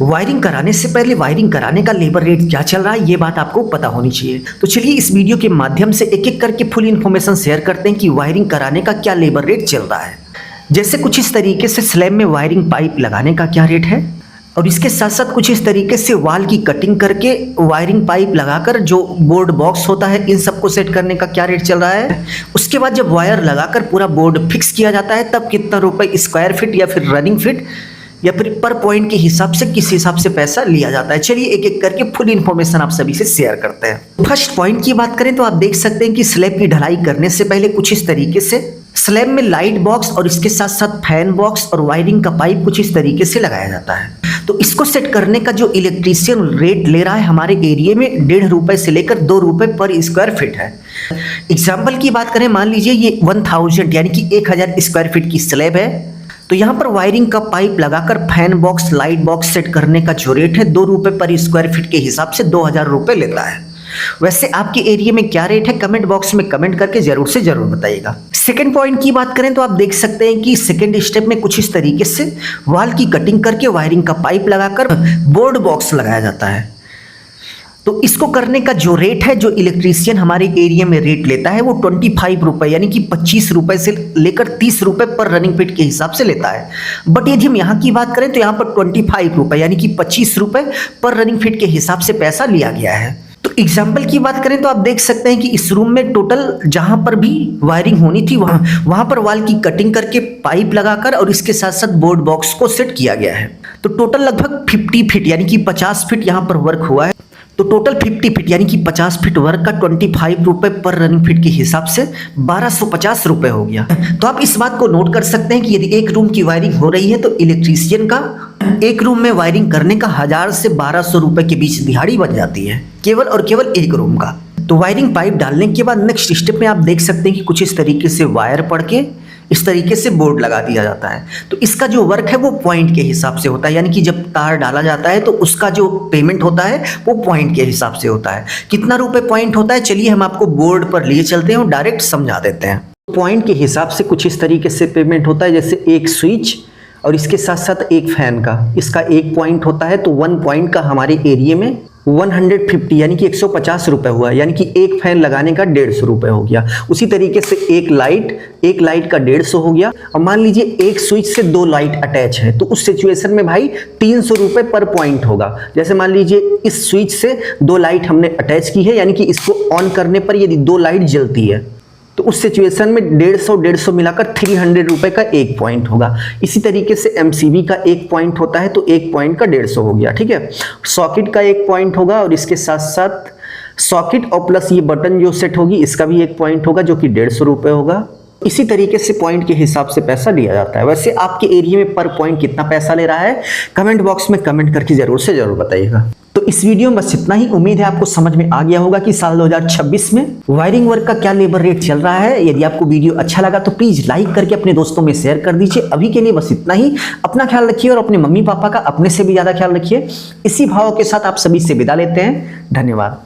Wiring कराने से पहले वायरिंग कराने का लेबर रेट क्या चल रहा है ये बात आपको पता होनी चाहिए। तो चलिए इस वीडियो के माध्यम से एक एक करके फुल इन्फॉर्मेशन शेयर करते हैं कि वायरिंग कराने का क्या लेबर रेट चल रहा है। जैसे कुछ इस तरीके से स्लैब में वायरिंग पाइप लगाने का क्या रेट है, और इसके साथ साथ कुछ इस तरीके से वॉल की कटिंग करके वायरिंग पाइप लगाकर जो बोर्ड बॉक्स होता है इन सबको सेट करने का क्या रेट चल रहा है। उसके बाद जब वायर लगाकर पूरा बोर्ड फिक्स किया जाता है तब कितना रुपए स्क्वायर फीट या फिर रनिंग फीट या फिर पर पॉइंट के हिसाब से किस हिसाब से पैसा लिया जाता है। चलिए एक एक करके फुल इन्फॉर्मेशन आप सभी से शेयर करते हैं। फर्स्ट पॉइंट की बात करें तो आप देख सकते हैं कि स्लैब की ढलाई करने से पहले कुछ इस तरीके से स्लैब में लाइट बॉक्स और इसके साथ साथ फैन बॉक्स और वायरिंग का पाइप कुछ इस तरीके से लगाया जाता है। तो इसको सेट करने का जो इलेक्ट्रीशियन रेट ले रहा है हमारे एरिया में 1.5 रुपए से लेकर 2 रुपए पर स्क्वायर फीट है। एग्जाम्पल की बात करें, मान लीजिए ये 1000 यानी कि 1000 स्क्वायर फीट की स्लैब है, तो यहाँ पर वायरिंग का पाइप लगाकर fan box light box set करने का जो रेट है 2 रुपए पर स्क्वायर फीट के हिसाब से 2000 रुपए लेता है। वैसे आपके एरिया में क्या रेट है कमेंट बॉक्स में कमेंट करके जरूर से जरूर बताइएगा। सेकंड पॉइंट की बात करें तो आप देख सकते हैं कि सेकंड स्टेप में कुछ इस तरीके से वॉल की कटिंग करके वायरिंग का पाइप लगाकर बोर्ड बॉक्स लगाया जाता है। तो इसको करने का जो रेट है, जो इलेक्ट्रीशियन हमारे एरिया में रेट लेता है वो 25 रुपए यानी कि 25 रुपए से लेकर 30 रुपए पर रनिंग फीट के हिसाब से लेता है। बट यदि हम यहाँ की बात करें तो यहाँ पर 25 रुपए यानी कि 25 रुपए पर रनिंग फीट के हिसाब से पैसा लिया गया है। तो एग्जाम्पल की बात करें तो आप देख सकते हैं कि इस रूम में टोटल जहां पर भी वायरिंग होनी थी वहां पर वॉल की कटिंग करके पाइप लगाकर और इसके साथ साथ बोर्ड बॉक्स को सेट किया गया है। तो टोटल लगभग 50 फीट यानी कि 50 फीट यहाँ पर वर्क हुआ है। तो टोटल 50 फीट यानी कि 50 फीट वर्क का 25 रुपए पर रनिंग फीट के हिसाब से 1250 रुपए हो गया। तो आप इस बात को नोट कर सकते हैं कि यदि एक रूम की वायरिंग हो रही है तो इलेक्ट्रीशियन का एक रूम में वायरिंग करने का 1000 से 1200 रुपए के बीच दिहाड़ी बन जाती है, केवल और केवल एक रूम का। तो वायरिंग पाइप डालने के बाद नेक्स्ट स्टेप में आप देख सकते हैं कि कुछ इस तरीके से वायर पड़ के इस तरीके से बोर्ड लगा दिया जाता है। तो इसका जो वर्क है वो पॉइंट के हिसाब से होता है, यानी कि जब तार डाला जाता है तो उसका जो पेमेंट होता है वो पॉइंट के हिसाब से होता है। कितना रुपए पॉइंट होता है चलिए हम आपको बोर्ड पर लिए चलते हैं और डायरेक्ट समझा देते हैं। पॉइंट के हिसाब से कुछ इस तरीके से पेमेंट होता है, जैसे एक स्विच और इसके साथ साथ एक फैन का, इसका 1 पॉइंट होता है। तो 1 पॉइंट का हमारे एरिया में 150 यानी कि 150 रुपए हुआ, यानी कि एक फैन लगाने का 150 रुपए हो गया। उसी तरीके से एक लाइट का 150 हो गया। और मान लीजिए एक स्विच से 2 लाइट अटैच है तो उस सिचुएशन में भाई 300 रुपए पर पॉइंट होगा। जैसे मान लीजिए इस स्विच से 2 लाइट हमने अटैच की है, यानी कि इसको ऑन करने पर यदि 2 लाइट जलती है तो उस सिचुएशन में 150 मिलाकर 300 रुपए का 1 पॉइंट होगा। इसी तरीके से एमसीबी का 1 पॉइंट होता है तो 1 पॉइंट का 150 हो गया, ठीक है। सॉकेट का 1 पॉइंट होगा और इसके साथ साथ सॉकेट और प्लस ये बटन जो सेट होगी इसका भी 1 पॉइंट होगा जो कि 150 रुपए होगा। इसी तरीके से पॉइंट के हिसाब से पैसा लिया जाता है। वैसे आपके एरिया में पर पॉइंट कितना पैसा ले रहा है कमेंट बॉक्स में कमेंट करके जरूर से जरूर बताइएगा। तो इस वीडियो में बस इतना ही। उम्मीद है आपको समझ में आ गया होगा कि साल 2026 में वायरिंग वर्क का क्या लेबर रेट चल रहा है। यदि आपको वीडियो अच्छा लगा तो प्लीज लाइक करके अपने दोस्तों में शेयर कर दीजिए। अभी के लिए बस इतना ही। अपना ख्याल रखिए और अपने मम्मी पापा का अपने से भी ज्यादा ख्याल रखिए। इसी भाव के साथ आप सभी से विदा लेते हैं। धन्यवाद।